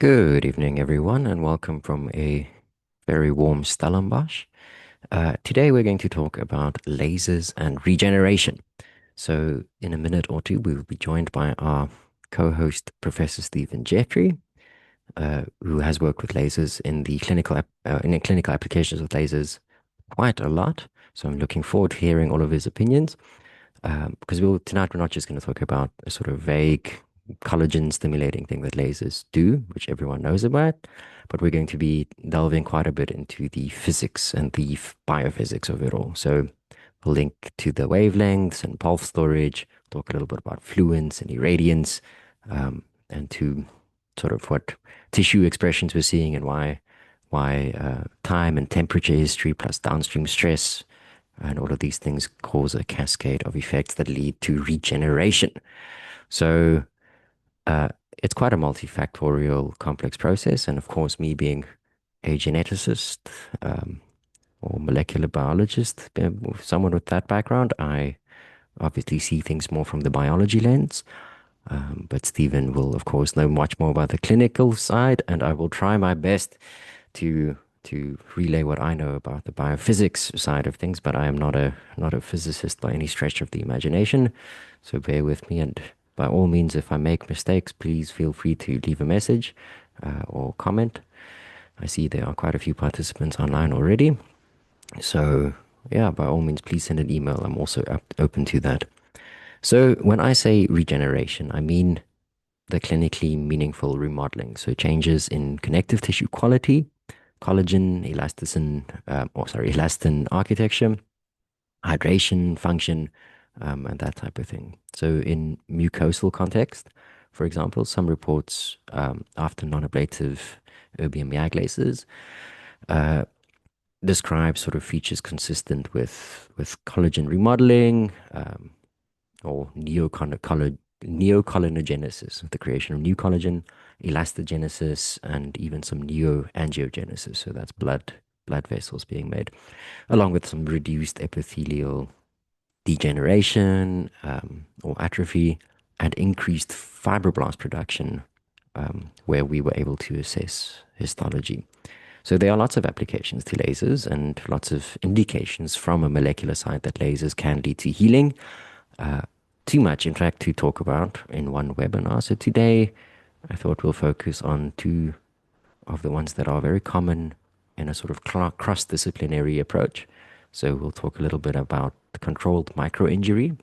Good evening, everyone, and welcome from a very warm Stellenbosch. Today, we're going to talk about lasers and regeneration. So, in a minute or two, we will be joined by our co-host, Professor Stephen Jeffrey, who has worked with lasers in the clinical applications with lasers quite a lot. So, I'm looking forward to hearing all of his opinions. Because tonight we're not just going to talk about a sort of vague collagen stimulating thing that lasers do, which everyone knows about, but we're going to be delving quite a bit into the physics and the biophysics of it all. So we'll link to the wavelengths and pulse storage, talk a little bit about fluence and irradiance, and to sort of what tissue expressions we're seeing and why time and temperature history plus downstream stress and all of these things cause a cascade of effects that lead to regeneration. So uh, it's quite a multifactorial, complex process. And of course, me being a geneticist um, or molecular biologist, someone with that background, I obviously see things more from the biology lens. But Stephen will, of course, know much more about the clinical side, and I will try my best to relay what I know about the biophysics side of things. But I am not a physicist by any stretch of the imagination, so bear with me. And by all means, if I make mistakes, please feel free to leave a message or comment. I see there are quite a few participants online already, so yeah, by all means, please send an email. I'm also open to that. So when I say regeneration, I mean the clinically meaningful remodeling. So changes in connective tissue quality, collagen, elastin architecture, hydration, function, and that type of thing. So in mucosal context, for example, some reports after non-ablative erbium YAG lasers uh, describe sort of features consistent with collagen remodeling, or neocollagenesis, the creation of new collagen, elastogenesis, and even some neoangiogenesis. So that's blood vessels being made, along with some reduced epithelial degeneration or atrophy, and increased fibroblast production, where we were able to assess histology. So there are lots of applications to lasers and lots of indications from a molecular side that lasers can lead to healing. Uh, Too much, in fact, to talk about in one webinar. So today, I thought we'll focus on two of the ones that are very common in a sort of cross-disciplinary approach. So we'll talk a little bit about the controlled microinjury.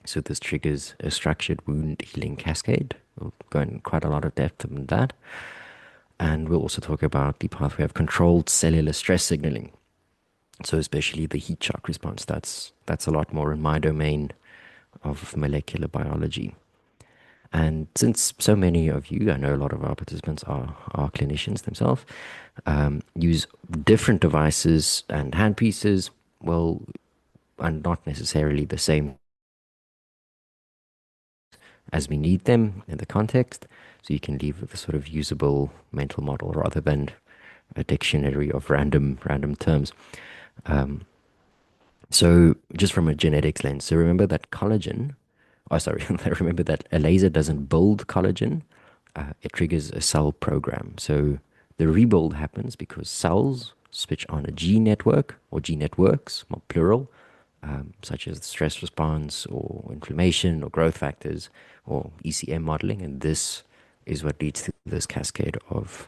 So this triggers a structured wound healing cascade. We'll go in quite a lot of depth on that. And we'll also talk about the pathway of controlled cellular stress signaling. So especially the heat shock response. That's a lot more in my domain of molecular biology. And since so many of you, I know a lot of our participants are clinicians themselves, use different devices and handpieces, well, and not necessarily the same as we need them in the context. So you can leave with a sort of usable mental model rather than a dictionary of random terms. Um, so just from a genetics lens, so remember that collagen, oh, sorry, remember that a laser doesn't build collagen, it triggers a cell program. So the rebuild happens because cells switch on a gene network or gene networks, more plural, such as the stress response or inflammation or growth factors or ECM modeling. And this is what leads to this cascade of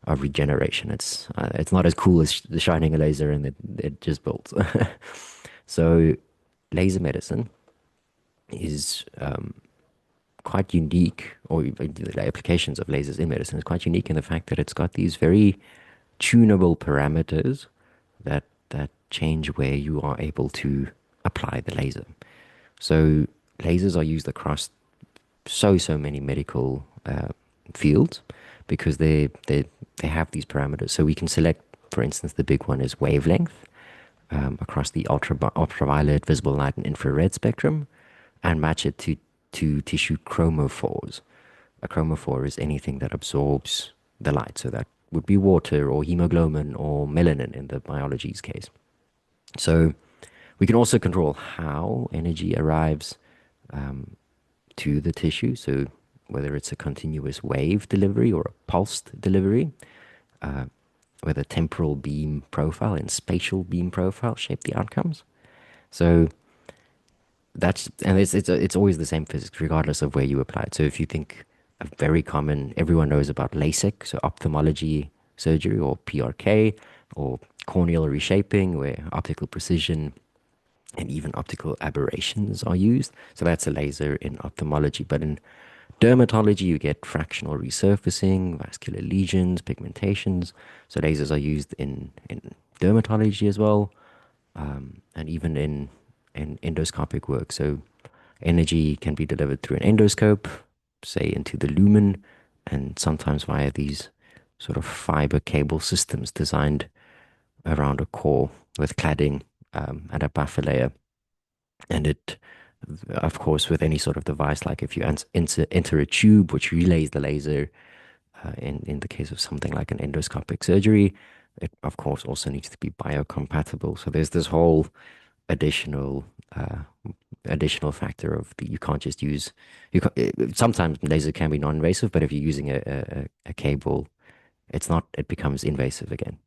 regeneration. It's not as cool as shining a laser and it just builds. So laser medicine is quite unique, or the applications of lasers in medicine is quite unique in the fact that it's got these very tunable parameters that change where you are able to apply the laser. So lasers are used across so many medical fields because they have these parameters. So we can select, for instance, the big one is wavelength across the ultraviolet, visible light, and infrared spectrum, and match it to tissue chromophores. A chromophore is anything that absorbs the light, so that would be water or hemoglobin or melanin in the biology's case. So we can also control how energy arrives to the tissue. So whether it's a continuous wave delivery or a pulsed delivery, whether temporal beam profile and spatial beam profile shape the outcomes. So it's always the same physics regardless of where you apply it. So if you think a very common, everyone knows about LASIK, so ophthalmology surgery, or PRK, or corneal reshaping, where optical precision and even optical aberrations are used. So that's a laser in ophthalmology. But in dermatology, you get fractional resurfacing, vascular lesions, pigmentations. So lasers are used in dermatology as well, and even in endoscopic work. So energy can be delivered through an endoscope, say into the lumen, and sometimes via these sort of fiber cable systems designed around a core with cladding and a buffer layer. And it, of course, with any sort of device, like if you enter a tube which relays the laser, in the case of something like an endoscopic surgery, it of course also needs to be biocompatible. So there's this whole additional uh, additional factor of the, you can't just use sometimes laser can be non-invasive, but if you're using a cable, it's not, it becomes invasive again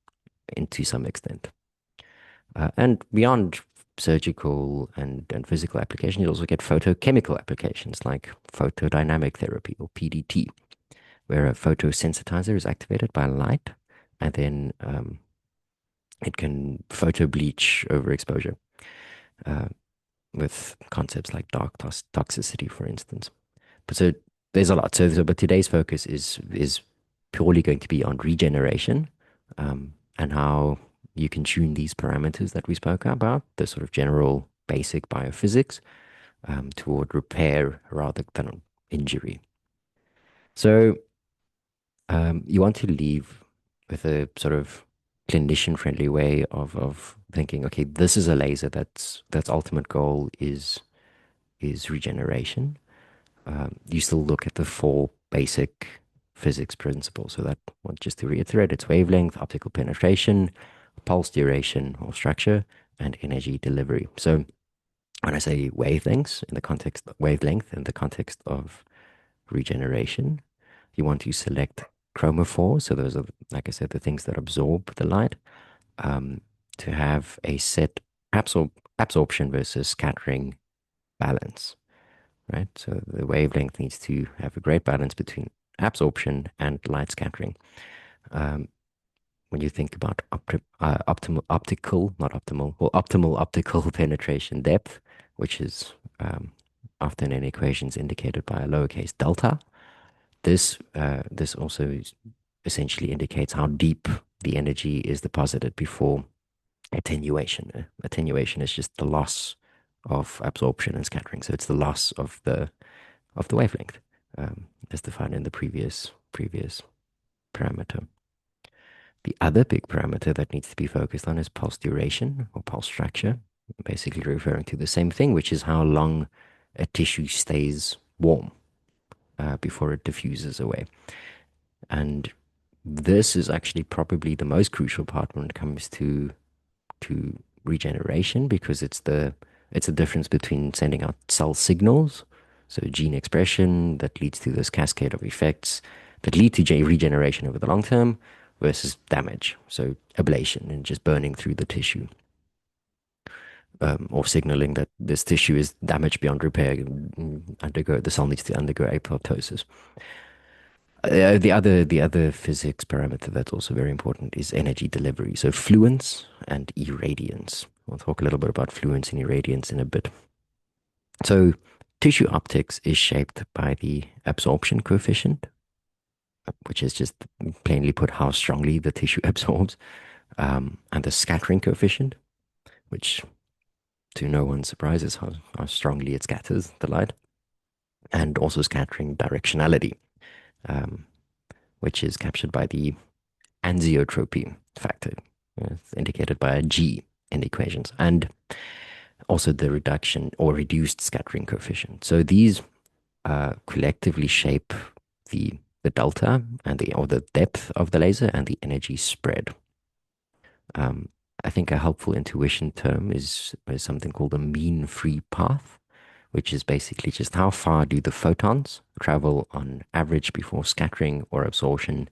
to some extent. And beyond surgical and physical applications, you also get photochemical applications like photodynamic therapy, or PDT, where a photosensitizer is activated by light, and then it can photo bleach overexposure, uh, with concepts like dark toxicity, for instance. But so there's a lot. But today's focus is purely going to be on regeneration, and how you can tune these parameters that we spoke about, the sort of general basic biophysics, toward repair rather than injury. So you want to leave with a sort of clinician-friendly way of thinking, okay, this is a laser that's ultimate goal is regeneration. You still look at the four basic physics principles. So that, well, just to reiterate, it's wavelength, optical penetration, pulse duration or structure, and energy delivery. So when I say wavelength in the context of regeneration, you want to select chromophores. So those are, like I said, the things that absorb the light, um, to have a set absorption versus scattering balance, right? So the wavelength needs to have a great balance between absorption and light scattering. Um, when you think about optimal optical, not optimal, well, optimal optical penetration depth, which is often in equations indicated by a lowercase delta, this also essentially indicates how deep the energy is deposited before attenuation. Attenuation is just the loss of absorption and scattering. So it's the loss of the wavelength, as defined in the previous parameter. The other big parameter that needs to be focused on is pulse duration or pulse structure, basically referring to the same thing, which is how long a tissue stays warm before it diffuses away. And this is actually probably the most crucial part when it comes to regeneration, because it's the difference between sending out cell signals, so gene expression that leads to this cascade of effects that lead to regeneration over the long term, versus damage, so ablation and just burning through the tissue, or signaling that this tissue is damaged beyond repair, the cell needs to undergo apoptosis. The other physics parameter that's also very important is energy delivery. So fluence and irradiance. We'll talk a little bit about fluence and irradiance in a bit. So tissue optics is shaped by the absorption coefficient, which is just plainly put how strongly the tissue absorbs, and the scattering coefficient, which to no one's surprise is how strongly it scatters the light, and also scattering directionality, um, which is captured by the anisotropy factor. It's indicated by a G in the equations, and also the reduction or reduced scattering coefficient. So these collectively shape the delta and the depth of the laser and the energy spread. Um, I think a helpful intuition term is something called a mean free path, which is basically just how far do the photons travel on average before scattering or absorption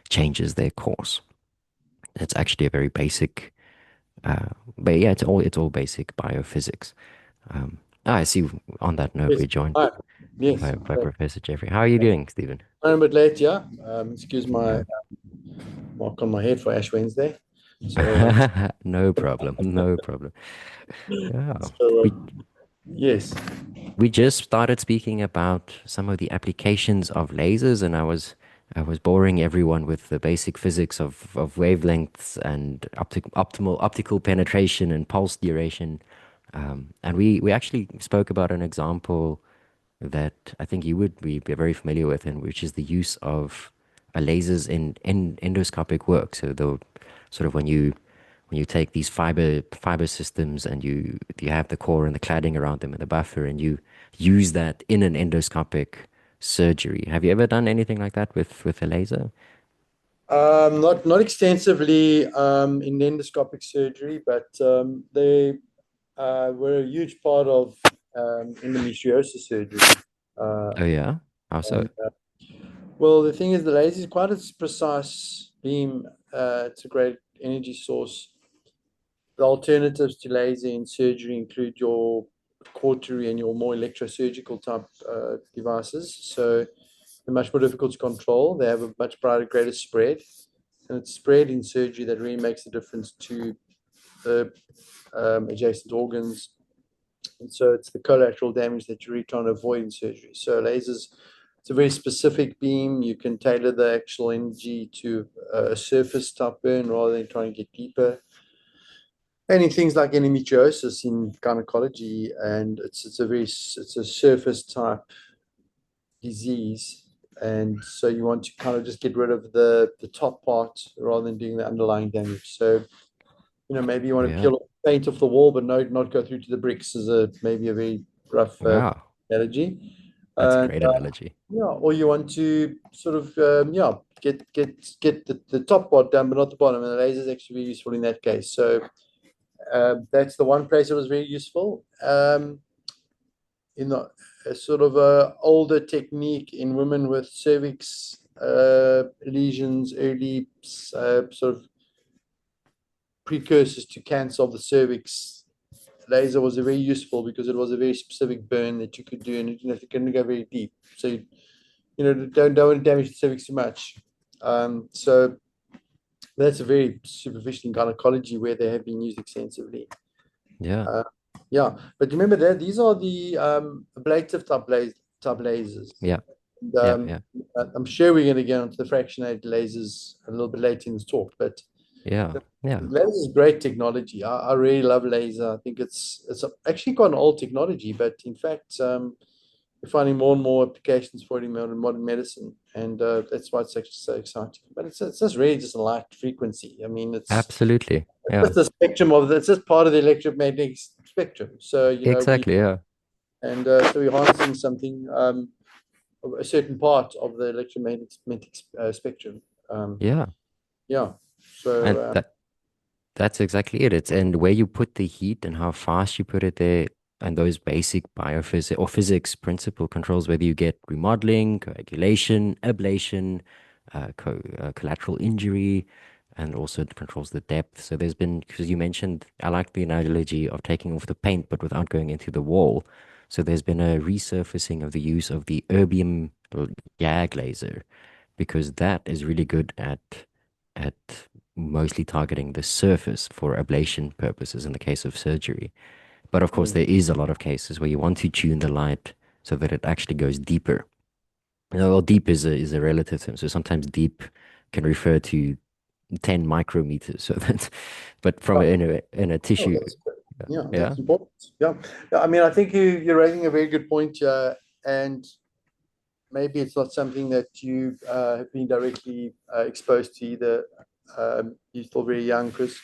changes their course. It's actually a very basic, but yeah, it's all basic biophysics. Um, I see. On that note, Yes. we're joined Hi. Yes. by Professor Jeffrey. How are you doing, Stephen? I'm a bit late, yeah. Excuse my No, mark on my head for Ash Wednesday. So, no problem, no problem. Yeah, so we yes. we just started speaking about some of the applications of lasers, and I was boring everyone with the basic physics of wavelengths and optimal optical penetration and pulse duration. And we actually spoke about an example that I think you would be very familiar with, and which is the use of lasers in endoscopic work. So the sort of when you take these fiber systems and you have the core and the cladding around them and the buffer, and you use that in an endoscopic surgery. Have you ever done anything like that with a laser? Not extensively in endoscopic surgery, but they were a huge part of endometriosis surgery. Uh, Oh yeah. How so? and well, the thing is, the laser is quite a precise beam. It's a great energy source. The alternatives to laser in surgery include your cautery and your more electrosurgical type devices. So they're much more difficult to control. They have a much brighter, greater spread. And it's spread in surgery that really makes a difference to the adjacent organs. And so it's the collateral damage that you're really trying to avoid in surgery. So lasers, it's a very specific beam. You can tailor the actual energy to a surface type burn rather than trying to get deeper. And in things like endometriosis in gynecology, and it's a surface type disease, and so you want to kind of just get rid of the top part rather than doing the underlying damage. So maybe you Oh want to yeah. peel off the paint off the wall, but not go through to the bricks is a maybe a very rough Wow. analogy. That's a And great analogy. yeah, or you want to sort of yeah get the top part done, but not the bottom. And the laser is actually very useful in that case. So that's the one place that was very useful. In a sort of a older technique in women with cervix lesions, early sort of precursors to cancer of the cervix. Laser was very useful because it was a very specific burn that you could do, and it couldn't go very deep. So don't want to damage the cervix too much. So that's a very superficial in gynecology where they have been used extensively. Yeah. Uh, yeah, but remember that these are the ablative type lasers. Yeah. And, Yeah. Yeah. I'm sure we're going to get onto the fractionated lasers a little bit later in this talk, but Yeah. Yeah. laser is great technology. I really love laser. I think it's actually quite an old technology, but in fact, we're finding more and more applications for it in modern medicine, and that's why it's actually so exciting. But it's just really just a light frequency. I mean, Absolutely. it's Yeah. just the spectrum of it's just part of the electromagnetic spectrum. So Exactly. Yeah. so we're harnessing something a certain part of the electromagnetic spectrum. Um, Yeah. yeah. And So that's exactly it. It's and where you put the heat and how fast you put it there, and those basic biophysics or physics principle controls whether you get remodeling, coagulation, ablation, collateral injury, and also it controls the depth. So there's been, because you mentioned, I like the analogy of taking off the paint, but without going into the wall. So there's been a resurfacing of the use of the erbium YAG laser, because that is really good at mostly targeting the surface for ablation purposes in the case of surgery. But of course, mm, there is a lot of cases where you want to tune the light so that it actually goes deeper. Well, deep is a relative term. So sometimes deep can refer to 10 micrometers. So that's, but from oh, in a oh, tissue, that's good. yeah, Yeah, yeah, that's important. Yeah. Yeah. I mean, I think you're raising a very good point, and maybe it's not something that you have been directly exposed to either. You're still very young, Chris,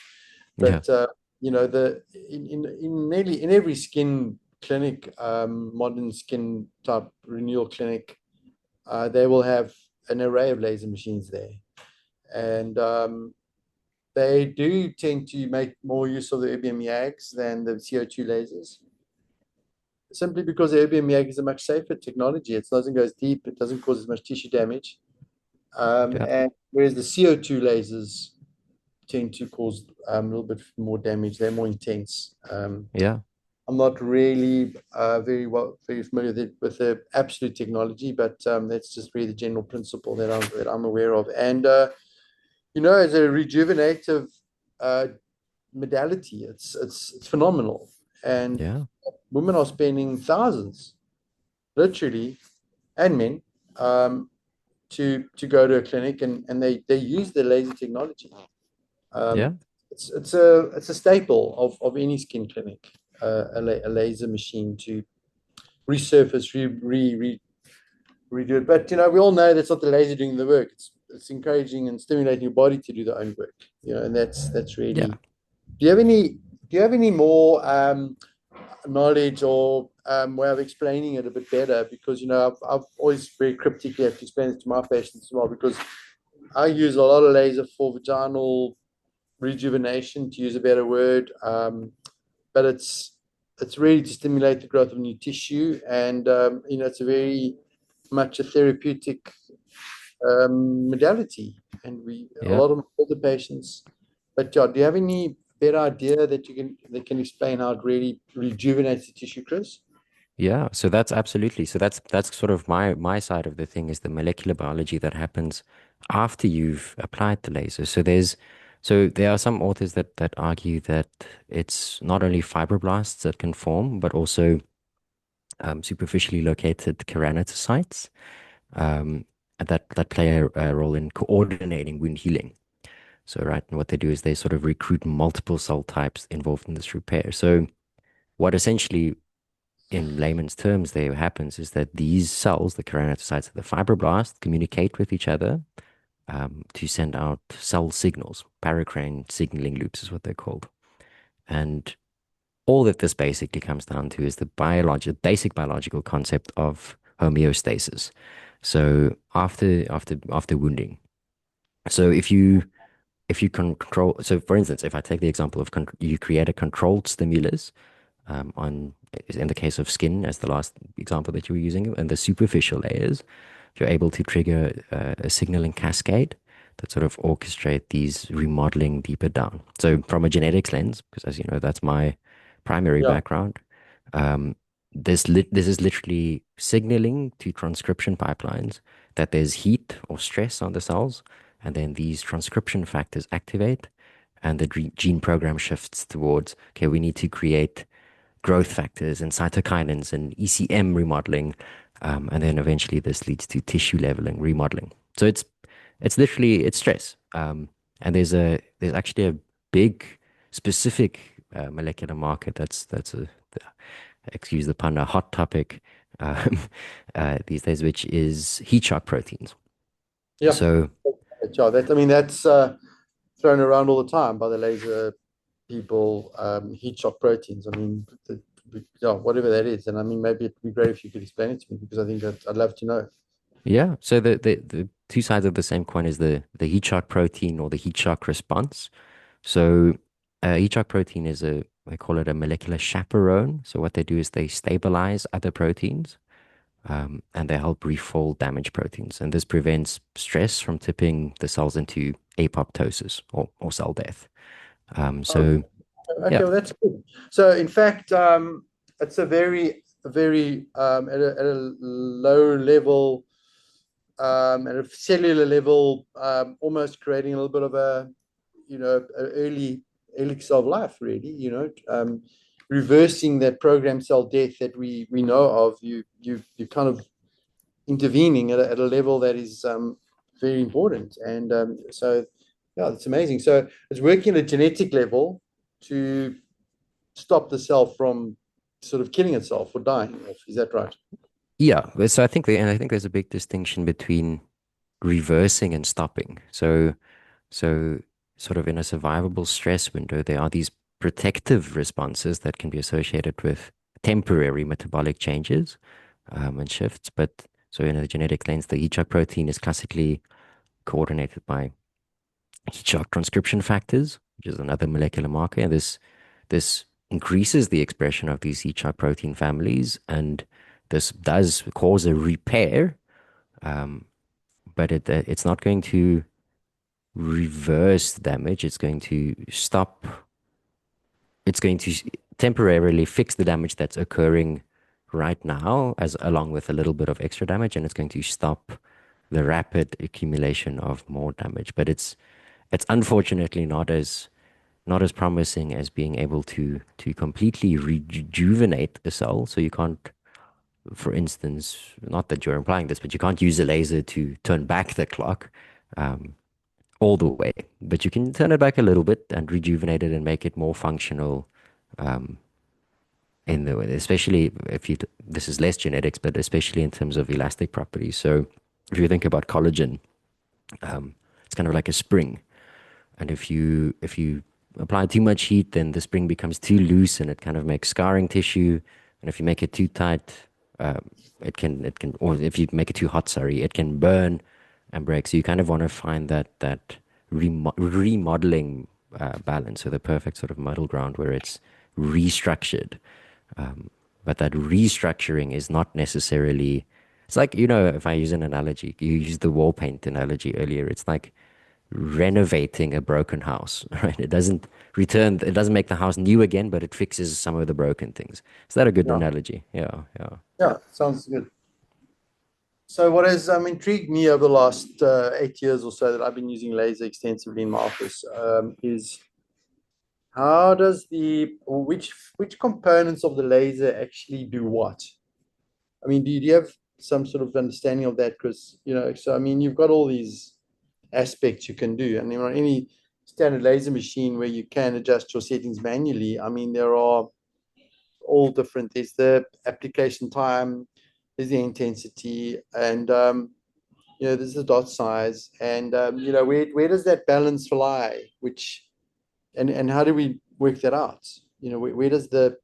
yeah, but the in nearly in every skin clinic, modern skin type renewal clinic, they will have an array of laser machines there, and they do tend to make more use of the erbium YAGs than the CO2 lasers. simply because the erbium YAG is a much safer technology. It doesn't go as deep. It doesn't cause as much tissue damage. Yeah. And whereas the CO2 lasers tend to cause a little bit more damage. They're more intense. Yeah. I'm not really very familiar with the absolute technology, but that's just really the general principle that I'm aware of. And as a rejuvenative uh, modality, it's phenomenal. And Yeah. women are spending thousands, literally, and men, to go to a clinic, and they use the laser technology. Yeah. Um, it's a staple of any skin clinic, a laser machine to resurface, redo it. But we all know that's not the laser doing the work. It's encouraging and stimulating your body to do the own work. And that's Yeah. really. Do you have any? Do you have any more knowledge or way of explaining it a bit better? Because I've always very cryptically have to explain it to my patients as well, because I use a lot of laser for vaginal rejuvenation, to use a better word. But it's really to stimulate the growth of new tissue, and it's a very much a therapeutic modality, and we a Yeah. lot of older patients. But yeah, do you have any better idea that can explain how it really rejuvenates the tissue, Chris? Yeah, so that's absolutely. So that's sort of my side of the thing is the molecular biology that happens after you've applied the laser. So there are some authors that argue that it's not only fibroblasts that can form, but also superficially located keratinocytes that play a role in coordinating wound healing. So right, and what they do is they sort of recruit multiple cell types involved in this repair. So what essentially in layman's terms there happens is that these cells, the keratinocytes of the fibroblast, communicate with each other to send out cell signals. Paracrine signaling loops is what they're called. And all that this basically comes down to is the basic biological concept of homeostasis. So after wounding. So if you can control, so for instance, if I take the example of you create a controlled stimulus on, in the case of skin, as the last example that you were using, and the superficial layers, you're able to trigger a signaling cascade that sort of orchestrate these remodeling deeper down. So from a genetics lens, because as you know, that's my primary Yeah, background, um, this is literally signaling to transcription pipelines that there's heat or stress on the cells, and then these transcription factors activate, and the gene program shifts towards, okay, we need to create growth factors and cytokinins and ECM remodeling, and then eventually this leads to tissue leveling, remodeling. So it's literally it's stress, and there's actually a big specific molecular market that's excuse the pun, a hot topic um, these days, which is heat shock proteins. yeah, So yeah. That's thrown around all the time by the laser people. Heat shock proteins. Yeah, whatever that is. And maybe it'd be great if you could explain it to me, because I think that I'd love to know. yeah, so the two sides of the same coin is the heat shock protein or the heat shock response. So heat shock protein is they call it a molecular chaperone. So what they do is they stabilize other proteins, and they help refold damaged proteins. And this prevents stress from tipping the cells into apoptosis or cell death. Oh, So yeah, okay, well, that's good. So, in fact, it's very at a low level, at a cellular level, almost creating a little bit of an early elixir of life, really. Reversing that programmed cell death that we know of. You kind of intervening at a level that is very important, and so yeah, it's amazing. So it's working at a genetic level to stop the cell from sort of killing itself or dying off. Is that right? yeah. So I think there's a big distinction between reversing and stopping. So sort of in a survivable stress window, there are these protective responses that can be associated with temporary metabolic changes and shifts. But so in a genetic lens, the heat shock protein is classically coordinated by heat shock transcription factors, which is another molecular marker. And this increases the expression of these heat shock protein families, and this does cause a repair, um, but it's not going to reverse the damage. It's going to stop. It's going to temporarily fix the damage that's occurring right now, as along with a little bit of extra damage, and it's going to stop the rapid accumulation of more damage. But it's unfortunately not as promising as being able to completely rejuvenate the cell. So you can't, for instance, not that you're implying this, but you can't use a laser to turn back the clock um, all the way, but you can turn it back a little bit and rejuvenate it and make it more functional. Um, in the way, especially if you, this is less genetics, but especially in terms of elastic properties. So if you think about collagen, it's kind of like a spring. And if you apply too much heat, then the spring becomes too loose and it kind of makes scarring tissue. And if you make it too tight, it can, or if you make it too hot, sorry, it can burn and break. So you kind of want to find that remodeling balance, so the perfect sort of middle ground where it's restructured. But that restructuring is not necessarily. It's like, if I use an analogy, you used the wall paint analogy earlier. It's like renovating a broken house, right? It doesn't make the house new again, but it fixes some of the broken things. Is that a good Yeah, analogy? Yeah, yeah. yeah, sounds good. So what has intrigued me over the last 8 years or so that I've been using laser extensively in my office is how does which components of the laser actually do what? I mean, do you have some sort of understanding of that? Because so I mean, you've got all these aspects you can do, and on any standard laser machine where you can adjust your settings manually, I mean, there are all different. There's the application time, there's the intensity, and there's the dot size, and where does that balance lie? Which and how do we work that out? Where does the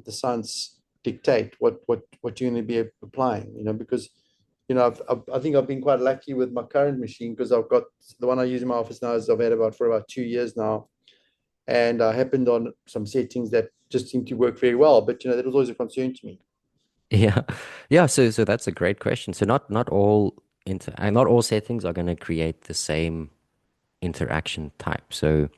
science dictate what you're going to be applying? Because I think I've been quite lucky with my current machine because I've got the one I use in my office now is I've had for about 2 years now, and I happened on some settings that just seem to work very well. But that was always a concern to me. Yeah. Yeah, so that's a great question. So not all settings are going to create the same interaction type. So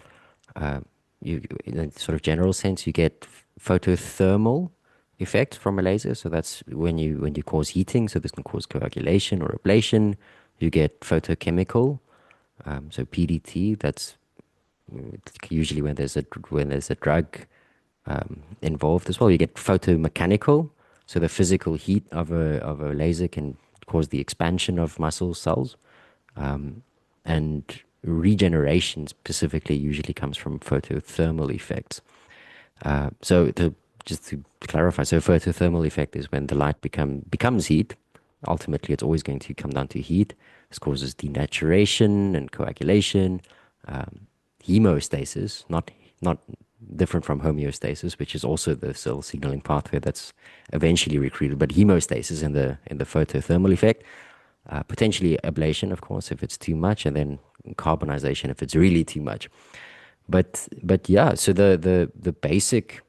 uh, in a sort of general sense, you get photothermal effect from a laser. So that's when you cause heating. So this can cause coagulation or ablation. You get photochemical, so PDT. That's usually when there's a drug involved as well. You get photomechanical. So the physical heat of a laser can cause the expansion of muscle cells, and regeneration specifically usually comes from photothermal effects. Just to clarify, so photothermal effect is when the light becomes heat. Ultimately, it's always going to come down to heat. This causes denaturation and coagulation, hemostasis, not different from homeostasis, which is also the cell signaling pathway that's eventually recruited, but hemostasis in the photothermal effect. Potentially ablation, of course, if it's too much, and then carbonization if it's really too much. But yeah, so the basic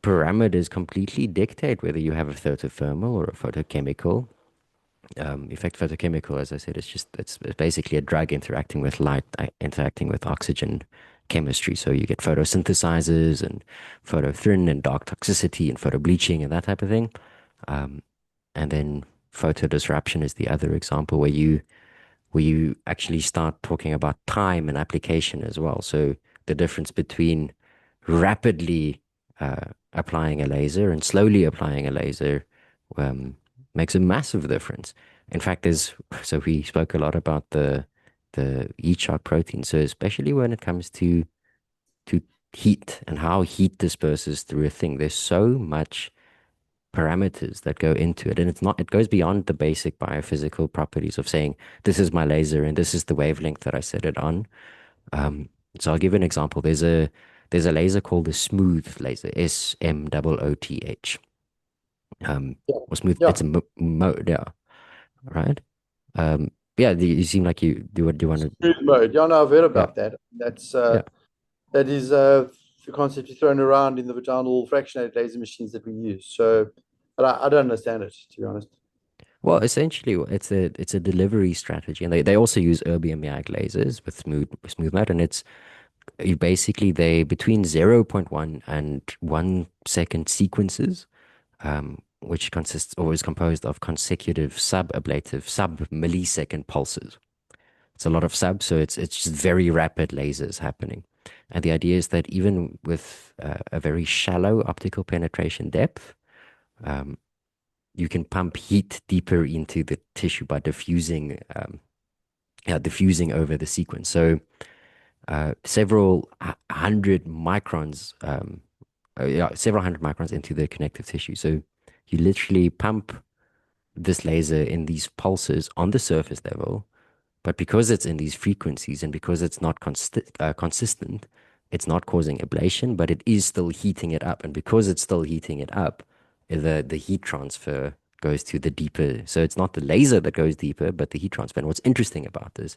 parameters completely dictate whether you have a photothermal or a photochemical effect. Photochemical, as I said, it's basically a drug interacting with light, interacting with oxygen chemistry. So you get photosynthesizers and photothin and dark toxicity and photobleaching and that type of thing. And then photodisruption is the other example where you actually start talking about time and application as well. So the difference between rapidly applying a laser and slowly applying a laser um, makes a massive difference. In fact, so we spoke a lot about the heat shock protein. So especially when it comes to heat and how heat disperses through a thing, there's so much parameters that go into it, and it goes beyond the basic biophysical properties of saying this is my laser and this is the wavelength that I set it on. So I'll give you an example. There's a laser called the smooth laser, SMOOTH. Yeah, Or smooth, yeah. it's a mode, yeah, right. Yeah, you seem like you do. What do you want to? Smooth mode. Yeah, no, I've heard Yeah, about that. yeah. That is the concept is thrown around in the vaginal fractionated laser machines that we use. So, but I don't understand it, to be honest. Well, essentially, it's a delivery strategy, and they also use erbium YAG lasers with smooth mat, and it's you basically they between 0.1 and 1 second sequences, which consists or is composed of consecutive sub-ablative sub-millisecond pulses. It's a lot of sub, so it's just very rapid lasers happening. And the idea is that even with a very shallow optical penetration depth, um, you can pump heat deeper into the tissue by diffusing, yeah, diffusing over the sequence. So several hundred microns, yeah, several hundred microns into the connective tissue. So you literally pump this laser in these pulses on the surface level, but because it's in these frequencies and because it's not consistent, it's not causing ablation, but it is still heating it up. And because it's still heating it up, the heat transfer goes to the deeper. So it's not the laser that goes deeper, but the heat transfer. And what's interesting about this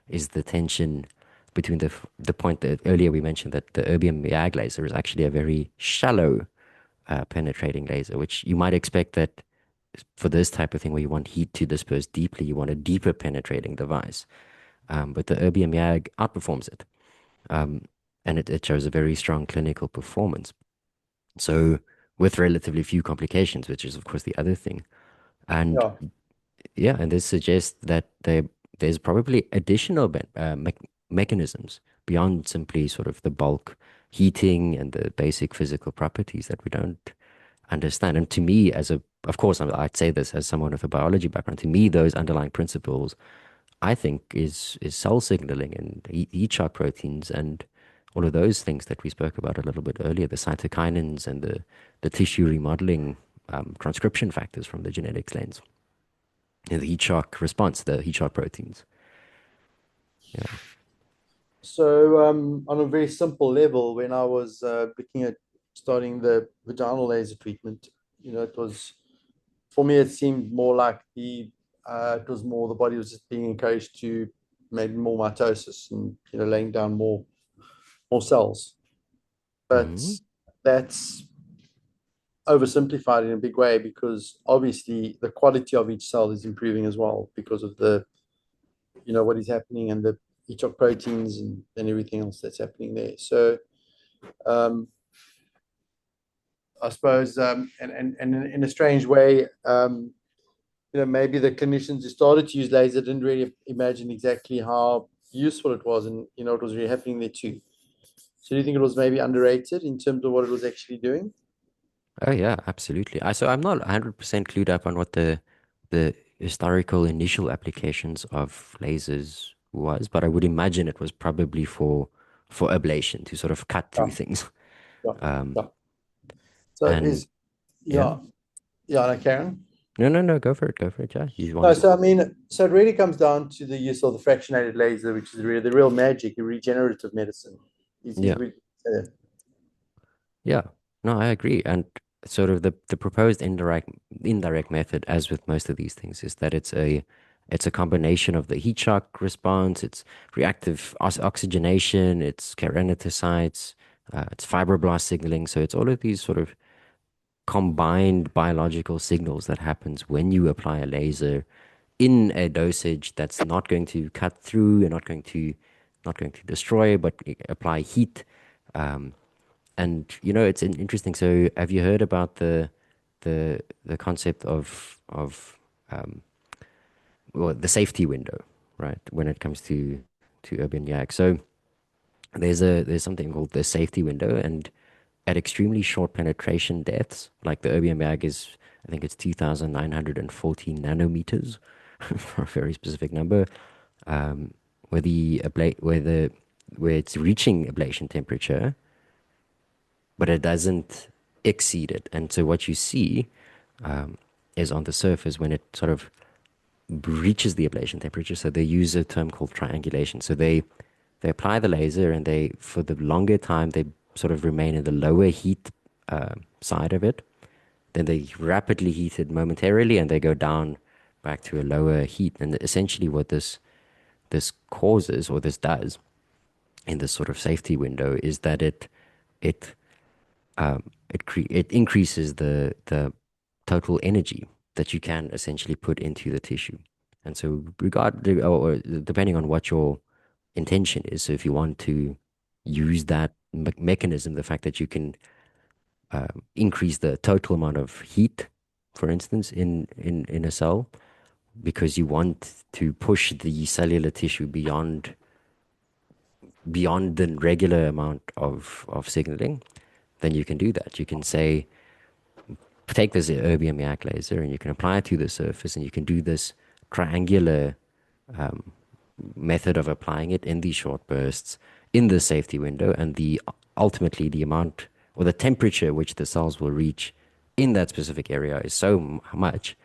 is the tension between the point that earlier we mentioned that the erbium YAG laser is actually a very shallow penetrating laser, which you might expect that for this type of thing where you want heat to disperse deeply, you want a deeper penetrating device. But the erbium YAG outperforms it. Um, and it shows a very strong clinical performance. So with relatively few complications, which is of course the other thing. And Yeah. yeah, and this suggests that there's probably additional mechanisms beyond simply sort of the bulk heating and the basic physical properties that we don't understand. And to me, of course, I'd say this as someone with a biology background, to me, those underlying principles, I think, is cell signaling and heat shock proteins and all of those things that we spoke about a little bit earlier, the cytokinins and the tissue remodeling transcription factors from the genetics lens, and the heat shock response, the heat shock proteins. Yeah. So, on a very simple level, when I was looking at starting the vaginal laser treatment, it was for me, it seemed more like it was more the body was just being encouraged to maybe more mitosis and laying down more cells. But Hmm. that's oversimplified in a big way because obviously the quality of each cell is improving as well because of the what is happening and the each of proteins and everything else that's happening there. So um, I suppose and in a strange way, maybe the clinicians who started to use laser didn't really imagine exactly how useful it was, and it was really happening there too. So do you think it was maybe underrated in terms of what it was actually doing? Oh yeah, absolutely. So I'm not 100% clued up on what the historical initial applications of lasers was, but I would imagine it was probably for ablation to sort of cut through Yeah, things. yeah, Um, yeah. So and is yeah, yeah, yeah, no, Karen. no, no, no, go for it, yeah. You No, wanted, so I mean, so it really comes down to the use of the fractionated laser, which is really the real magic in regenerative medicine. Is yeah. we Yeah, no, I agree. And sort of the proposed indirect method, as with most of these things, is that it's a combination of the heat shock response, it's reactive oxygenation, it's keratinocytes, it's fibroblast signaling. So it's all of these sort of combined biological signals that happens when you apply a laser in a dosage that's not going to cut through and not going to destroy, but apply heat. Um, and it's interesting. So, have you heard about the concept of well, the safety window, right? When it comes to urban yak. So there's something called the safety window, and at extremely short penetration depths, like the erbium YAG is, I think it's 2,940 nanometers, for a very specific number, um, where where it's reaching ablation temperature, but it doesn't exceed it. And so what you see is on the surface when it sort of reaches the ablation temperature. So they use a term called triangulation. So they apply the laser and they for the longer time they sort of remain in the lower heat side of it. Then they rapidly heat it momentarily and they go down back to a lower heat. And essentially what this causes or this does in this sort of safety window is that it it it increases the total energy that you can essentially put into the tissue. And so, or depending on what your intention is, so if you want to use that mechanism, the fact that you can increase the total amount of heat, for instance, in a cell, because you want to push the cellular tissue beyond the regular amount of signaling, then you can do that. You can say, take this erbium yak laser and you can apply it to the surface, and you can do this triangular method of applying it in these short bursts in the safety window, and the ultimately the amount or the temperature which the cells will reach in that specific area is so much,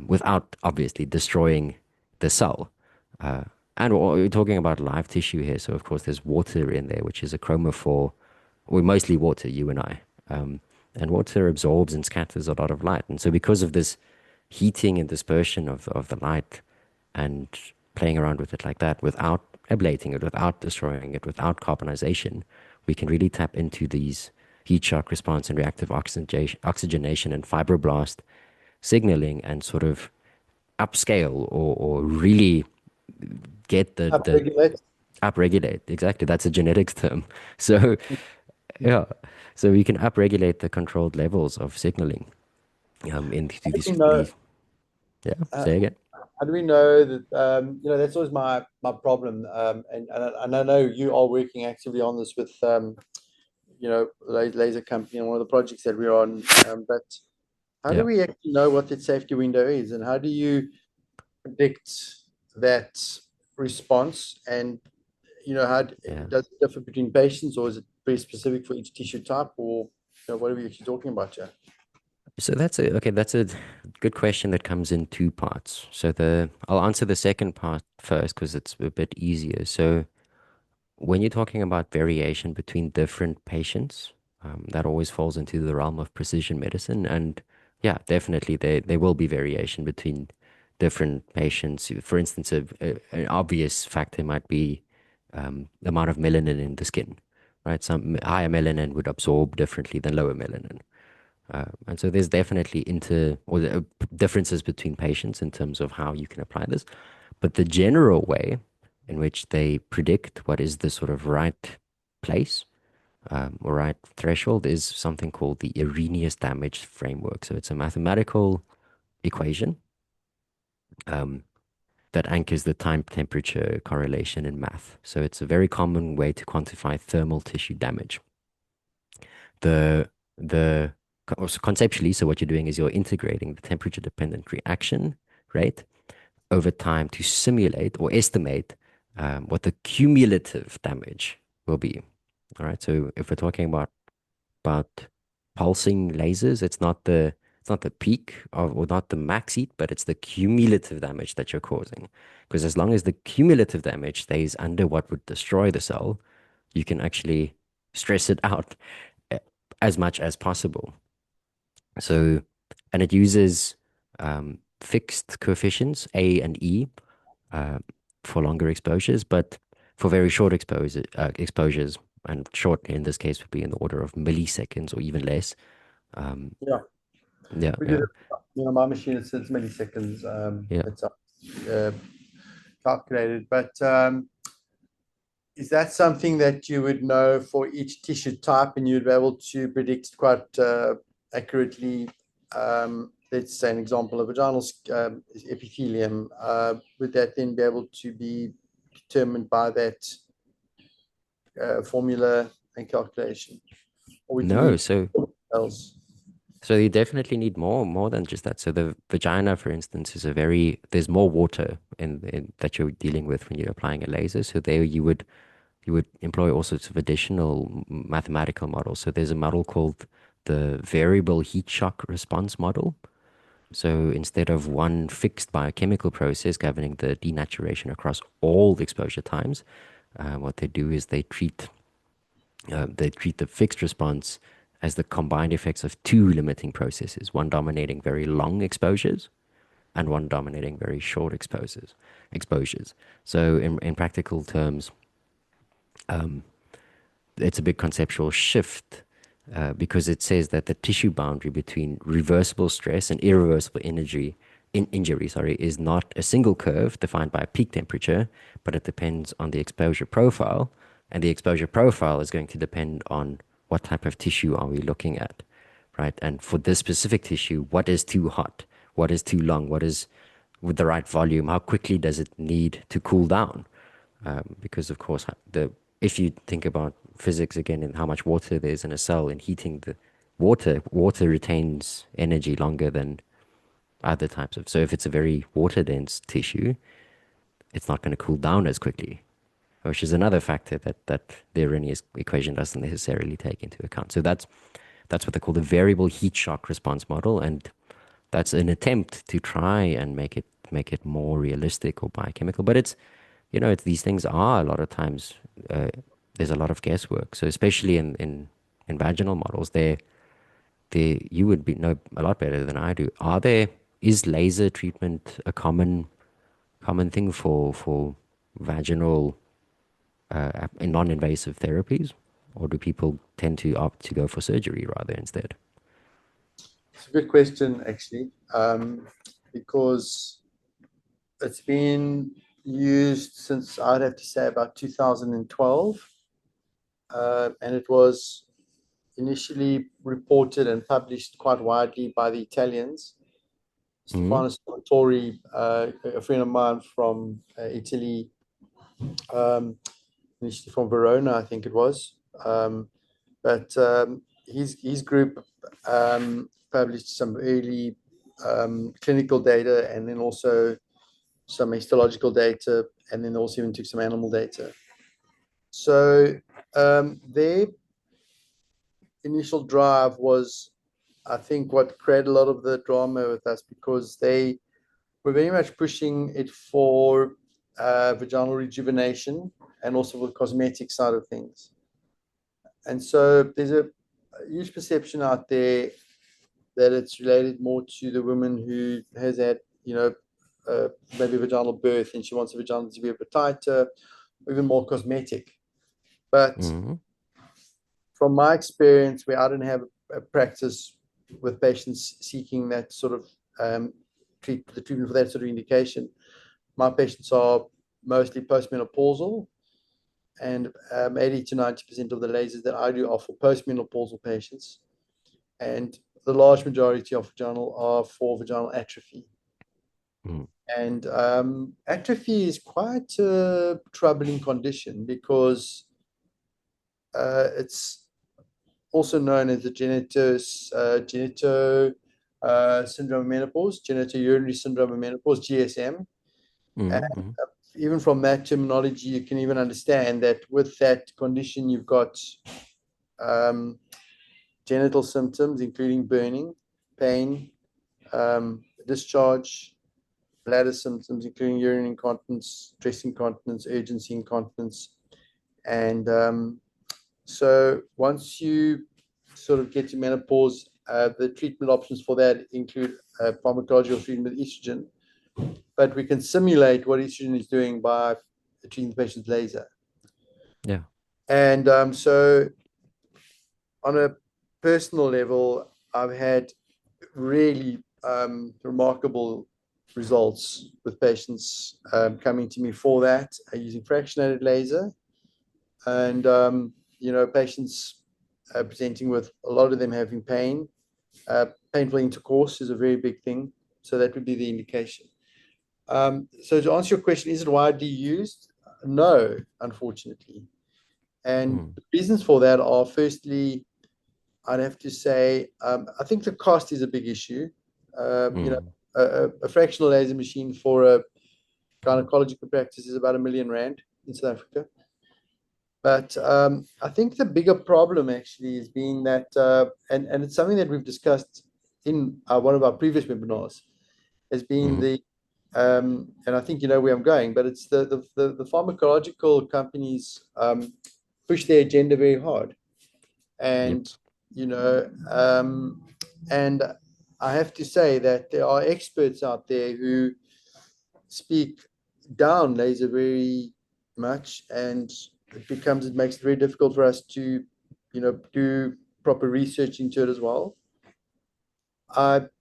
without obviously destroying the cell. Uh, and we're talking about live tissue here, so of course there's water in there, which is a chromophore. We're mostly water, you and I. And water absorbs and scatters a lot of light. And so because of this heating and dispersion of the light, and playing around with it like that without ablating it, without destroying it, without carbonization, we can really tap into these heat shock response and reactive oxygenation and fibroblast signaling, and sort of upscale, or really get the Upregulate. upregulate. Exactly, that's a genetics term. So yeah, so we can upregulate the controlled levels of signaling into How do we know? these. Yeah, Uh, say again. how do we know that? That's always my problem. And I know you are working actively on this with laser company and one of the projects that we're on. But how do Yeah, we actually know what that safety window is, and how do you predict that response? And how yeah. does it differ between patients, or is it very specific for each tissue type, or what are we actually talking about here? So that's a good question that comes in two parts. So I'll answer the second part first because it's a bit easier. So when you're talking about variation between different patients, that always falls into the realm of precision medicine. And yeah, definitely there will be variation between different patients. For instance, an obvious factor might be the amount of melanin in the skin, right? Some higher melanin would absorb differently than lower melanin. And so there's definitely differences between patients in terms of how you can apply this. But the general way in which they predict what is the sort of right place, or right threshold, is something called the Arrhenius damage framework. So it's a mathematical equation um, that anchors the time temperature correlation in math. So it's a very common way to quantify thermal tissue damage. The the so conceptually, so what you're doing is you're integrating the temperature dependent reaction rate over time to simulate or estimate what the cumulative damage will be. All right. So if we're talking about pulsing lasers, it's not the peak of, or not the max heat, but it's the cumulative damage that you're causing. Because as long as the cumulative damage stays under what would destroy the cell, you can actually stress it out eh, as much as possible. So, and it uses fixed coefficients, A and E, uh, for longer exposures, but for very short exposures, and short in this case would be in the order of milliseconds or even less. Um, Yeah, yeah, we did yeah, it. My machine it's milliseconds. yeah. It's uh, calculated, but is that something that you would know for each tissue type, and you'd be able to predict quite accurately? Let's say an example of vaginal epithelium. Would that then be able to be determined by that formula and calculation, or would you No, need so else? so you definitely need more than just that. So the vagina, for instance, is a very there's more water in that you're dealing with when you're applying a laser. So there you would employ all sorts of additional mathematical models. So there's a model called the variable heat shock response model. So instead of one fixed biochemical process governing the denaturation across all the exposure times, what they do is they treat the fixed response as the combined effects of two limiting processes, one dominating very long exposures and one dominating very short exposures. So in practical terms, it's a big conceptual shift because it says that the tissue boundary between reversible stress and irreversible injury, sorry, is not a single curve defined by a peak temperature, but it depends on the exposure profile, and the exposure profile is going to depend on what type of tissue are we looking at, right? And for this specific tissue, what is too hot? What is too long? What is with the right volume? How quickly does it need to cool down? Because of course, the if you think about physics again and how much water there is in a cell and heating the water retains energy longer than other types of. So if it's a very water dense tissue, it's not going to cool down as quickly, which is another factor that the Arrhenius equation doesn't necessarily take into account. So that's what they call the variable heat shock response model, and that's an attempt to try and make it more realistic or biochemical. But it's these things are a lot of times uh, there's a lot of guesswork. So especially in vaginal models, you would know a lot better than I do. Is laser treatment a common thing for vaginal non-invasive therapies, or do people tend to opt to go for surgery rather instead? It's a good question, actually, because it's been used since I'd have to say about 2012, and it was initially reported and published quite widely by the Italians. Mm-hmm. Stefano Sartori, a friend of mine from Italy, initially from Verona, I think it was. But his group published some early clinical data, and then also some histological data, and then also even took some animal data. So their initial drive was, I think, what created a lot of the drama with us, because they were very much pushing it for vaginal rejuvenation and also for the cosmetic side of things. And so there's a huge perception out there that it's related more to the woman who has had, maybe a vaginal birth and she wants the vagina to be a bit tighter, or even more cosmetic. But Mm-hmm. from my experience, where I don't have a practice with patients seeking that sort of treatment for that sort of indication, my patients are mostly postmenopausal, and 80 to 90% of the lasers that I do are for postmenopausal patients, and the large majority of vaginal are for vaginal atrophy. Mm-hmm. And atrophy is quite a troubling condition, because it's also known as the genito syndrome of menopause, genitourinary syndrome of menopause, GSM. And Mm-hmm. even from that terminology, you can even understand that with that condition, you've got um, genital symptoms, including burning, pain, discharge, bladder symptoms, including urine incontinence, dress incontinence, urgency incontinence. And so once you sort of get to menopause, the treatment options for that include pharmacological treatment with estrogen, but we can simulate what estrogen is doing by treating the patient's laser. Yeah. And so on a personal level, I've had really remarkable results with patients coming to me for that, using fractionated laser. And, patients presenting with a lot of them having pain. Painful intercourse is a very big thing. So that would be the indication. So to answer your question, is it widely used? No, unfortunately. And Mm. the reasons for that are, firstly, I'd have to say, I think the cost is a big issue. Mm. A fractional laser machine for a gynecological practice is about R1 million in South Africa. But I think the bigger problem actually is being that, and it's something that we've discussed in one of our previous webinars, has been Mm. and I think you know where I'm going, but it's the pharmacological companies push their agenda very hard. Yep. And, you know, and I have to say that there are experts out there who speak down laser very much, and it makes it very difficult for us to, do proper research into it as well.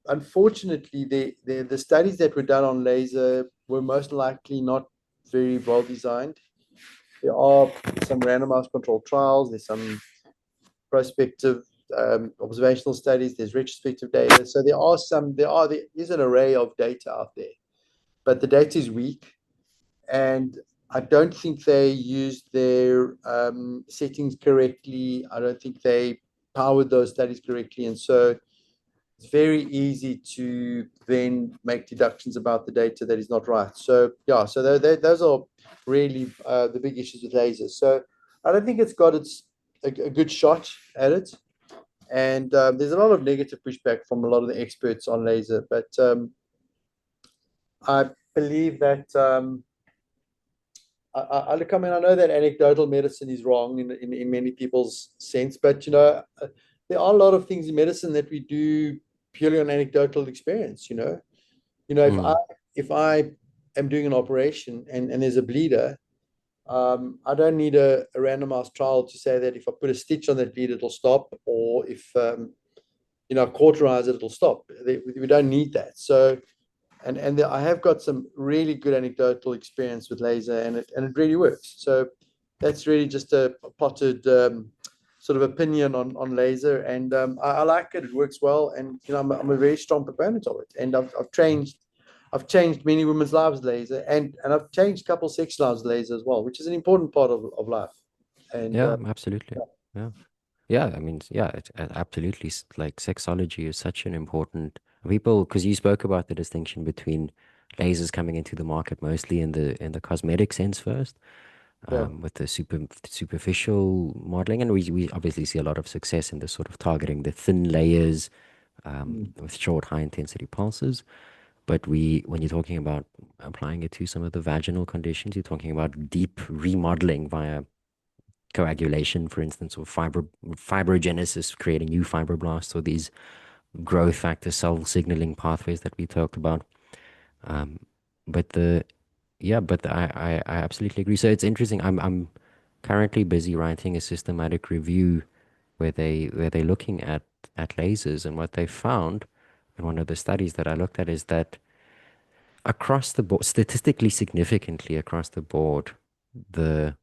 Unfortunately, the studies that were done on laser were most likely not very well designed. There are some randomized controlled trials. There's some prospective observational studies. There's retrospective data. So there is an array of data out there, but the data is weak, and I don't think they used their settings correctly. I don't think they powered those studies correctly, and so it's very easy to then make deductions about the data that is not right. So yeah, so those are really the big issues with lasers. So I don't think it's got a good shot at it, and there's a lot of negative pushback from a lot of the experts on laser. But I believe that look, I mean, I know that anecdotal medicine is wrong in many people's sense, but there are a lot of things in medicine that we do purely on anecdotal experience. If I Mm. if I am doing an operation and there's a bleeder, I don't need a randomized trial to say that if I put a stitch on that bleed, it'll stop, or if cauterize it, it'll stop. We don't need that. So, and I have got some really good anecdotal experience with laser, and it really works. So that's really just a potted sort of opinion on laser, and I like it. It works well, and I'm a very strong proponent of it. And I've changed many women's lives with laser, and I've changed a couple sex lives with laser as well, which is an important part of life. And Yeah, absolutely. Yeah. Yeah, I mean, yeah, absolutely. Like sexology is such an important people because you spoke about the distinction between lasers coming into the market mostly in the cosmetic sense first, yeah, with the superficial modeling, and we obviously see a lot of success in the sort of targeting the thin layers, mm, with short high intensity pulses. But when you're talking about applying it to some of the vaginal conditions, you're talking about deep remodeling via coagulation, for instance, or fibrogenesis, creating new fibroblasts, or these growth factor cell signaling pathways that we talked about. Um, but I absolutely agree. So it's interesting. I'm currently busy writing a systematic review where they're looking at lasers, and what they found in one of the studies that I looked at is that across the board, statistically significantly across the board, the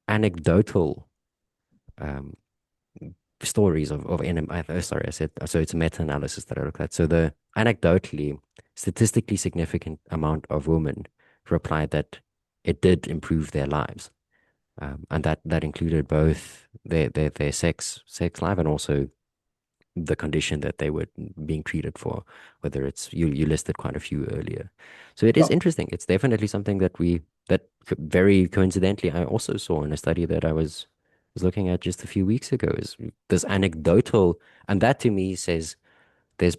anecdotal um, stories of sorry, I said, so it's a meta-analysis that I looked at. So the anecdotally, statistically significant amount of women replied that it did improve their lives. And that included both their sex life and also the condition that they were being treated for, whether it's you listed quite a few earlier. So it yeah, is interesting. It's definitely something very coincidentally I also saw in a study that I was looking at just a few weeks ago, is this anecdotal, and that to me says there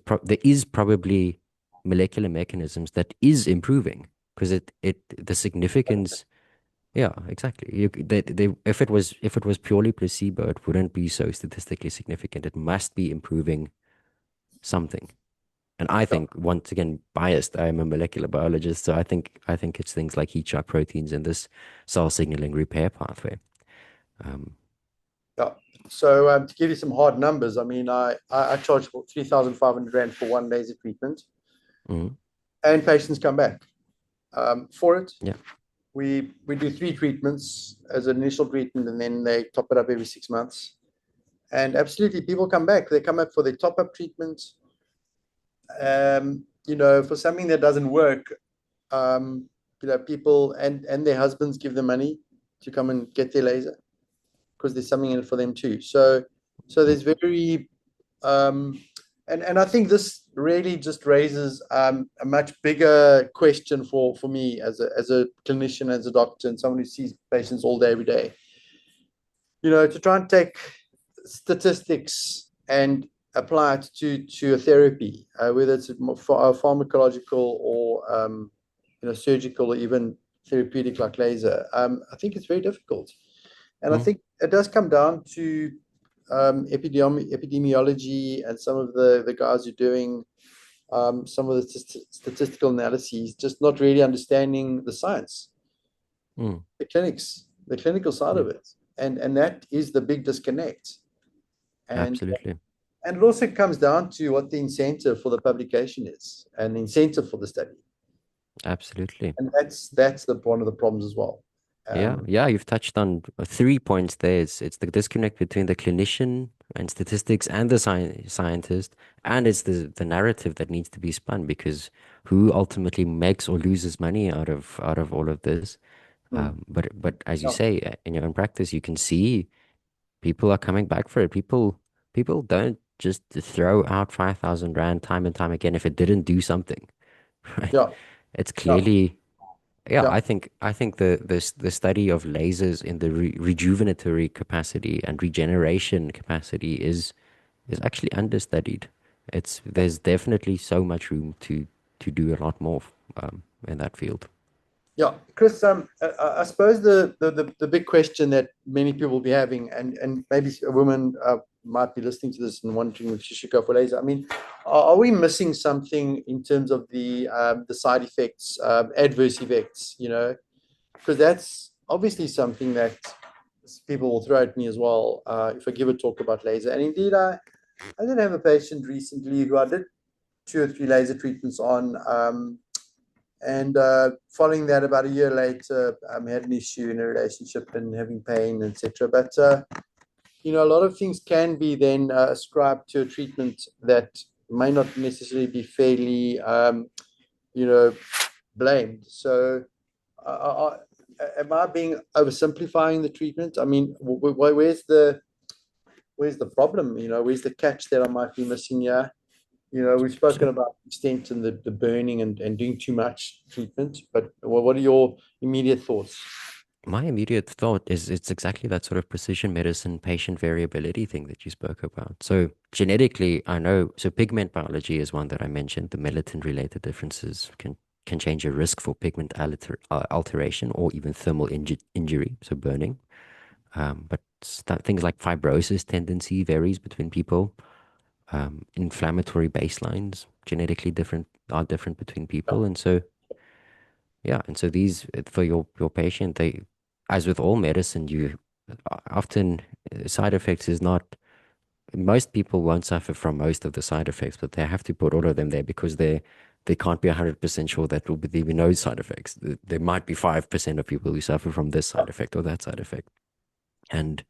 is probably molecular mechanisms that is improving, because the significance, yeah, exactly. If it was purely placebo, it wouldn't be so statistically significant. It must be improving something. And I yeah, think, once again, biased, I'm a molecular biologist, so I think it's things like heat shock proteins in this cell signaling repair pathway. Um, yeah. So to give you some hard numbers, I mean, I charge 3,500 rand for one laser treatment, mhm. and patients come back for it. Yeah. We do three treatments as an initial treatment, and then they top it up every 6 months. And absolutely, people come back. They come up for their top up treatment. For something that doesn't work, people and their husbands give them money to come and get their laser because there's something in it for them too. So Mm, there's very and I think this really just raises a much bigger question for me as a clinician, as a doctor, and someone who sees patients all day every day. To try and take statistics and apply it to a therapy, whether it's pharmacological or surgical or even therapeutic like laser. I think it's very difficult, and I mm, think it does come down to epidemiology, and some of the guys who are doing some of the statistical analyses just not really understanding the science, mm. the clinical side Yeah. of it. and that is the big disconnect. And Absolutely. and it also comes down to what the incentive for the publication is and the incentive for the study. Absolutely. And that's the one of the problems as well. Yeah, Um, yeah, you've touched on 3 points there. It's the disconnect between the clinician and statistics and the scientist, and it's the narrative that needs to be spun because who ultimately makes or loses money out of all of this? hmm, But as you yeah, say, in your own practice, you can see people are coming back for it. People don't just throw out 5,000 rand time and time again if it didn't do something, right? yeah, It's yeah, clearly yeah, yeah, I think the study of lasers in the rejuvenatory capacity and regeneration capacity is actually understudied. There's definitely so much room to do a lot more in that field. yeah. Chris, I suppose the big question that many people will be having, and maybe a woman might be listening to this and wondering if she should go for laser. I mean, are we missing something in terms of the side effects, adverse effects? You know, because that's obviously something that people will throw at me as well if I give a talk about laser. And indeed, I did have a patient recently who I did 2 or 3 laser treatments on. And following that, about a year later, had an issue in a relationship and having pain, etc. But a lot of things can be then ascribed to a treatment that may not necessarily be fairly, you know, blamed. So, am I being oversimplifying the treatment? I mean, where's the problem? Where's the catch that I might be missing here? We've spoken So about the extent and the burning and doing too much treatment, but what are your immediate thoughts? my immediate thought is it's exactly that sort of precision medicine patient variability thing that you spoke about. So genetically, I know, so pigment biology is one that I mentioned. The melatonin related differences can change your risk for pigment alteration or even thermal injury, so burning. But things like fibrosis tendency varies between people. Inflammatory baselines genetically different are different between Yeah. people, and so yeah, and so these for your patient, they, as with all medicine, you often side effects is not. Most people won't suffer from most of the side effects, but they have to put all of them there because they can't be 100% sure that will be no side effects. There might be 5% of people who suffer from this side effect or that side effect, and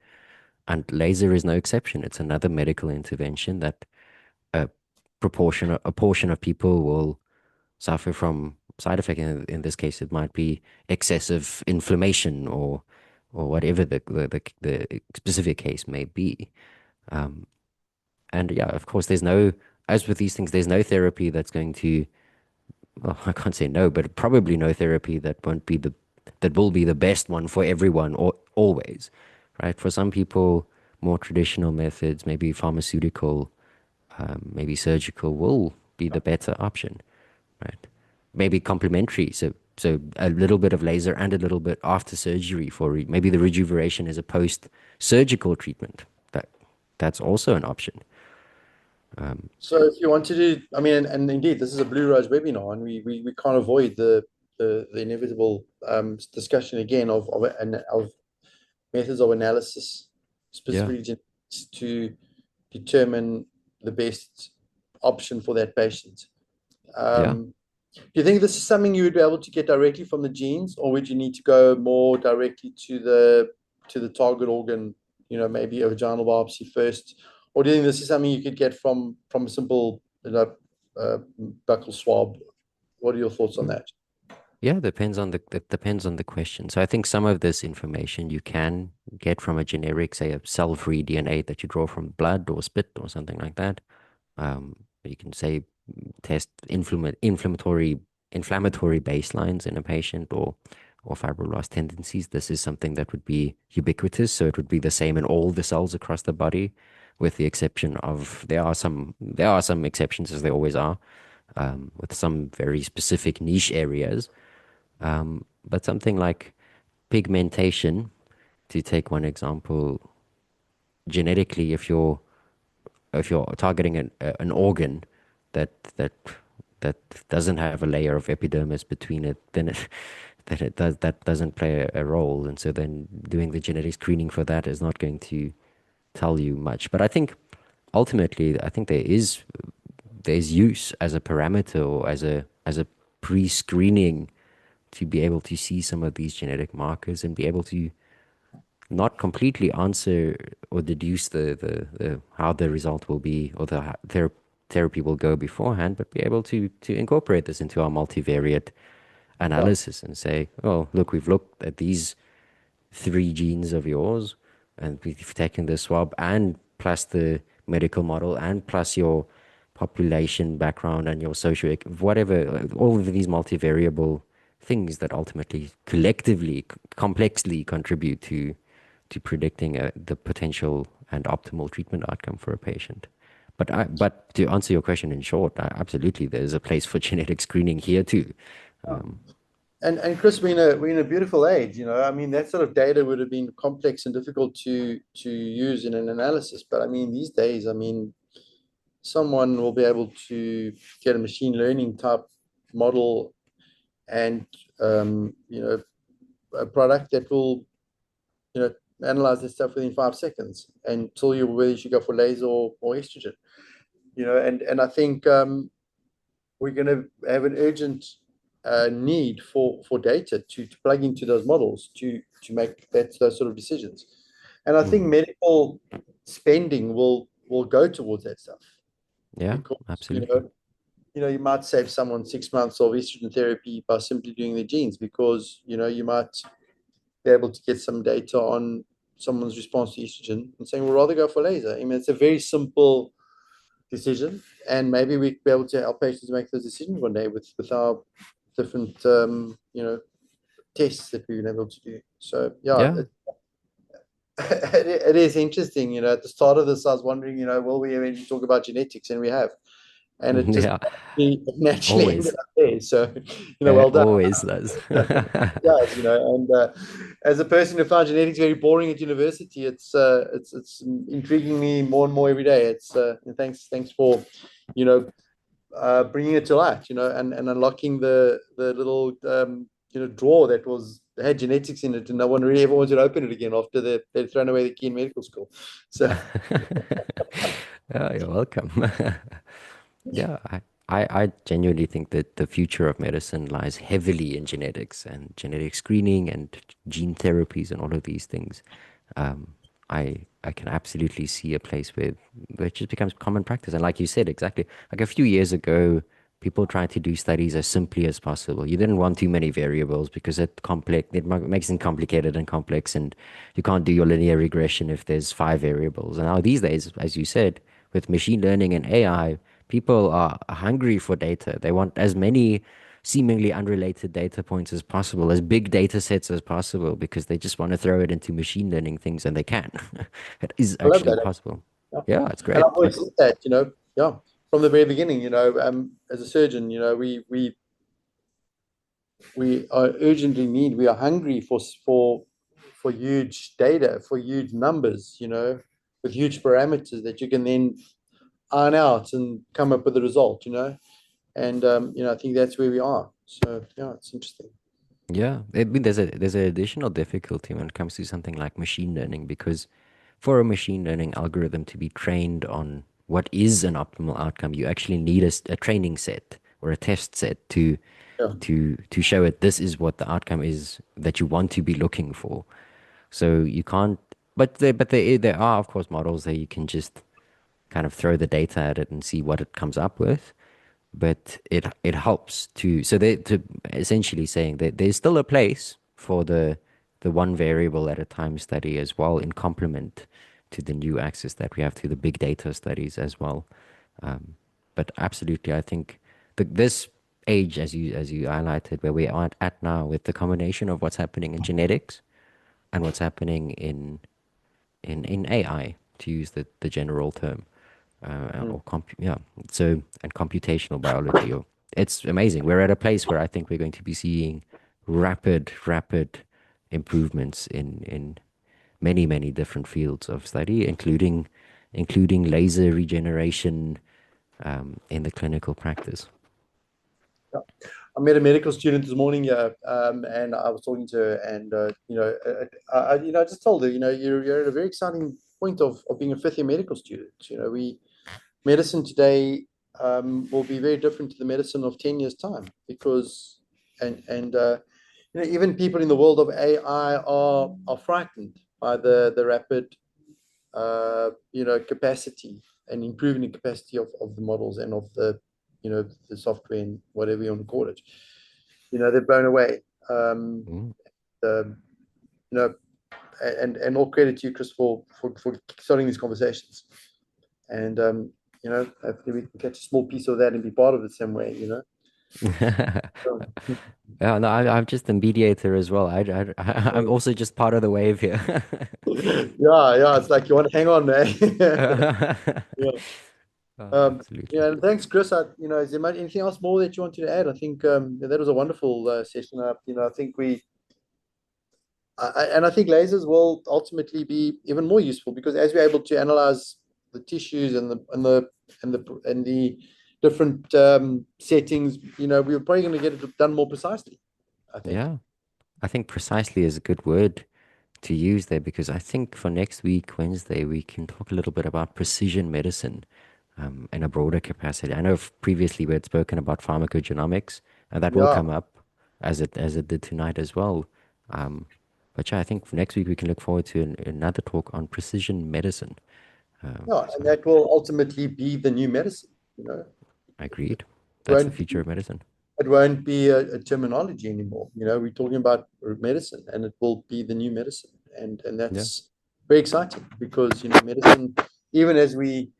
and laser is no exception. It's another medical intervention that a a portion of people will suffer from side effect. In this case, it might be excessive inflammation or whatever the specific case may be. Um, and yeah, of course, as with these things, there's no therapy that's going to, well, I can't say no, but probably no therapy that will be the best one for everyone or always, right? For some people, more traditional methods, maybe pharmaceutical, maybe surgical will be the better option, right? Maybe complementary. So a little bit of laser and a little bit after surgery maybe the rejuvenation is a post-surgical treatment. That's also an option. So if you want to do, I mean, and indeed, this is a Blue Rose webinar, and we can't avoid the inevitable discussion again of methods of analysis, Yeah, specifically to determine the best option for that patient. yeah. Do you think this is something you would be able to get directly from the genes, or would you need to go more directly to the target organ? Maybe a vaginal biopsy first, or do you think this is something you could get from a simple, buccal swab? What are your thoughts on that? Yeah, it depends on the question. So I think some of this information you can get from a generic, say a cell-free DNA that you draw from blood or spit or something like that. You can say test inflammatory baselines in a patient or fibroblast tendencies. This is something that would be ubiquitous, so it would be the same in all the cells across the body, with the exception of there are some exceptions as there always are, with some very specific niche areas. But something like pigmentation, to take one example, genetically, if you're targeting an organ that that that doesn't have a layer of epidermis between it, then that doesn't play a role, and so then doing the genetic screening for that is not going to tell you much. But I think ultimately, I think there's use as a parameter or as a pre-screening to be able to see some of these genetic markers and be able to not completely answer or deduce the how the result will be or therapy will go beforehand, but be able to incorporate this into our multivariate Yeah. analysis and say, oh, look, we've looked at these three genes of yours, and we've taken the swab and plus the medical model and plus your population background and your socio whatever, all of these multivariable things that ultimately collectively complexly contribute to predicting the potential and optimal treatment outcome for a patient. But to answer your question in short, absolutely, there's a place for genetic screening here too. Um, And Chris, we're in a beautiful age, I mean, that sort of data would have been complex and difficult to use in an analysis. But I mean, these days, I mean, someone will be able to get a machine learning type model and a product that will you know analyze this stuff within 5 seconds and tell you whether you should go for laser or estrogen. And I think we're going to have an urgent need for data to plug into those models to make those sort of decisions. And I think mm, medical spending will go towards that stuff yeah, because absolutely. you might save someone 6 months of estrogen therapy by simply doing their genes because you might be able to get some data on someone's response to estrogen and saying we'll rather go for laser. I mean, it's a very simple decision, and maybe we'd be able to help patients make those decisions one day with our different tests that we've been able to do. So yeah, Yeah. it is interesting. At the start of this, I was wondering, will we eventually talk about genetics, and we have, and it just Yeah, naturally ended always. up there. So It well done. always does. Does, and as a person who found genetics very boring at university, it's intriguing me more and more every day. And thanks for you know bringing it to light, and unlocking the little drawer that had genetics in it, and no one really ever wanted to open it again after they'd thrown away the key in medical school. So Yeah, you're welcome. Yeah, I genuinely think that the future of medicine lies heavily in genetics and genetic screening and gene therapies and all of these things. Um, I can absolutely see a place where it just becomes common practice. And like you said, exactly, like a few years ago, people tried to do studies as simply as possible. You didn't want too many variables because makes it complicated and complex, and you can't do your linear regression if there's five variables. And now these days, as you said, with machine learning and AI, people are hungry for data. They want as many seemingly unrelated data points as possible, as big data sets as possible, because they just want to throw it into machine learning things, and they can. It is I love actually that. Actually. possible. Yeah. Yeah, it's And I've great. always said that, yeah, from the very beginning, as a surgeon, we are urgently need, we are hungry for huge data, for huge numbers, with huge parameters that you can then iron out and come up with a result, and I think that's where we are. So yeah, it's interesting. Yeah, I mean, there's an additional difficulty when it comes to something like machine learning because for a machine learning algorithm to be trained on what is an optimal outcome, you actually need a training set or a test set Yeah. to show it this is what the outcome is that you want to be looking for. So you can't, but there are of course models that you can just kind of throw the data at it and see what it comes up with. But it helps to so they to essentially saying that there's still a place for the one variable at a time study as well in complement to the new access that we have to the big data studies as well. Um, but absolutely, I think this age, as you highlighted, where we are at now, with the combination of what's happening in genetics and what's happening in AI, to use the general term, Mm. or yeah, so and computational biology. Or it's amazing. We're at a place where I think we're going to be seeing rapid improvements in many different fields of study, including laser regeneration in the clinical practice. Yeah. I met a medical student this morning, and I was talking to her, and I just told her, you're at a very exciting point of being a fifth year medical student. We medicine today will be very different to the medicine of 10 years time because, and even people in the world of AI are frightened by the rapid capacity and improving the capacity of the models and of the software and whatever you want to call it. They're blown away. Mm. Um, you know, and all credit to you, Chris, for starting these conversations. And hopefully we can catch a small piece of that and be part of it some way. So, Yeah, no, I'm just a mediator as well. I'm also just part of the wave here. yeah, it's like you want to hang on, man. Yeah. Oh, Um, absolutely. yeah, and thanks, Chris. Is there anything else more that you wanted to add? I think that was a wonderful session. I think and I think lasers will ultimately be even more useful because as we're able to analyze the tissues and the different settings, we're probably going to get it done more precisely. I think. Yeah, I think precisely is a good word to use there because I think for next week, Wednesday, we can talk a little bit about precision medicine in a broader capacity. I know previously we had spoken about pharmacogenomics, and that will Yeah, come up as it did tonight as well. Um, but yeah, I think for next week we can look forward to another talk on precision medicine. yeah, and So that will ultimately be the new medicine. It agreed. That's the won't future be of medicine. it won't be a terminology anymore. We're talking about medicine, and it will be the new medicine, and Yeah. that's very exciting because medicine, even as we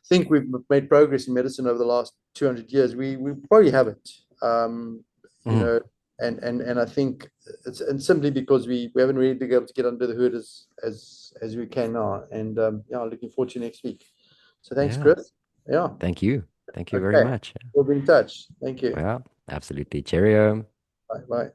think we've made progress in medicine over the last 200 years, we probably haven't. You Mhm. know, and I think it's simply because we haven't really been able to get under the hood as we can now. And yeah, looking forward to next week. So thanks, Yeah. Chris. Yeah. Thank you. Thank you very Okay. much. We'll be in touch. Thank you. Well, absolutely. Cheerio. Bye. Bye.